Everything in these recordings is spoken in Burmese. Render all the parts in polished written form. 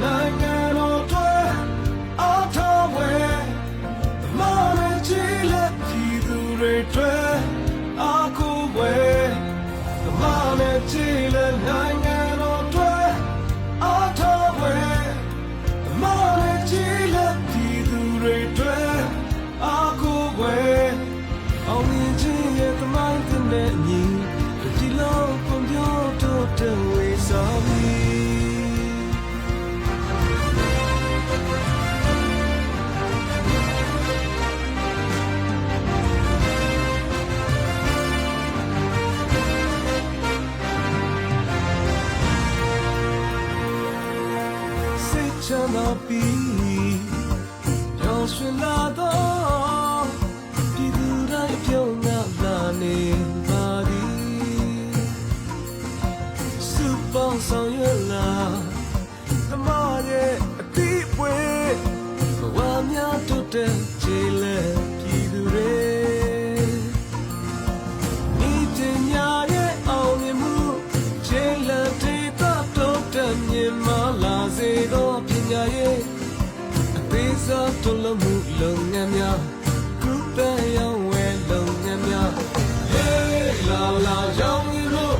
နိုင်ငံတော်တွေအားထားဝဲမနဲ့ကြည်လက်ပြည်သူတွေတွေအားကိုးဝဲမနဲ့ကြည်လက်နိုင်ငံတော်တွေအားထားဝဲမနဲ့ကြည်လက်ပြည်သူတွေတွေအားကိုးဝဲအောင်မြင်ခြင်းရဲ့သမိုင်းတဲ့ညီဒီလိုပုံပြတော့တဲ့ဝေဆောင်ချမ်းသာပြီးရောရွှင်လာတော့ပြည်သူတိုင်းပြုံးငါလာနေပါသည်စုပေါင်းဆောင်ရွက်လာသမားရဲ့အတိအပွေဘဝများတို့တဲ့ခြေလက်ပြည်သူတွေဤပညာရဲ့အောင်မြင်မှုခြေလက်တွေတော့တဲ့မြင်မလာစေတော့ရဲ့အသေးစားတို့လုံးမှုလုပ်ငန်းများကုသရောင်းဝယ်လုပ်ငန်းများလာလာရောင်းရင်လို့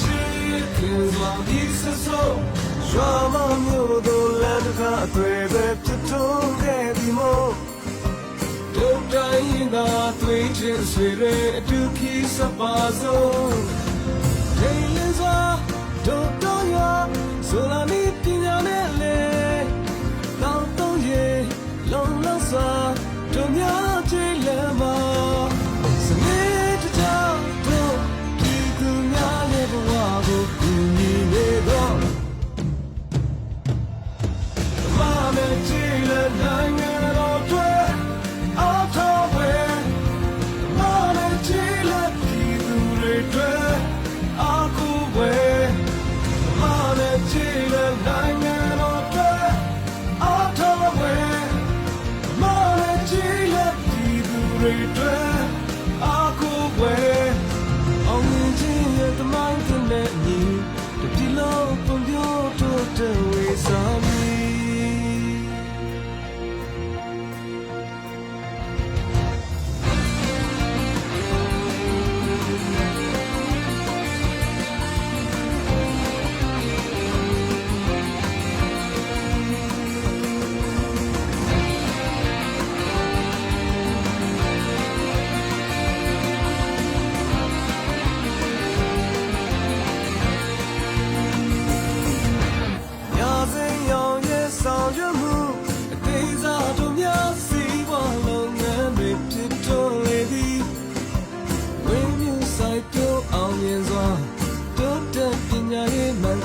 ချစ်ခင်စွာဒီစဆိုးရွာမမျိုးတို့လက်တကားအသွေးပဲဖြစ်ထွန်းခဲ့ပြီမို့တို့တိုင်းသာသွေးချစ်ဆွေတွေအတူခီးစပါစို့ဒိန်လင်းစွာတို့တော်ရဆိုလာမီပညာနဲ့လေလုံးလုံးစွာတို့များကြည်လမ်းပါစနေတကြောင်တို့ဒီသူများရဲ့ဘဝကိုကူညီနေတော့မနဲ့ကြည်လမ်းနိုင်ငံတော်တွေအားထားဝဲမနဲ့ကြည်လမ်းပြည်သူတွေတွေအားကိုးဝဲမနဲ့ကြည်လမ်းနိုင်ငံတော်တွေအားထားဝဲတွေအားကိုးဝဲအောင်မြင်ခြင်းရဲ့သမိုင်းတဲ့ညီတပြည်လုံးပုံပြတော့တဲ့ဝေဆောင်မီ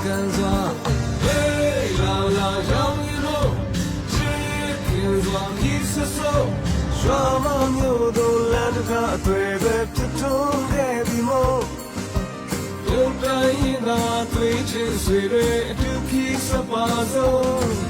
ကန်စွာလာလာရောင်းရင်လို့ချစ်ခင်စွာမြည်ဆိုးရွာမမျိုးတို့လက်တကားအသွေးပဲဖြစ်ထွန်းခဲ့ပြီမို့တို့တိုင်းသာသွေးချစ်ဆွေတွေအတူခီးစပါစို့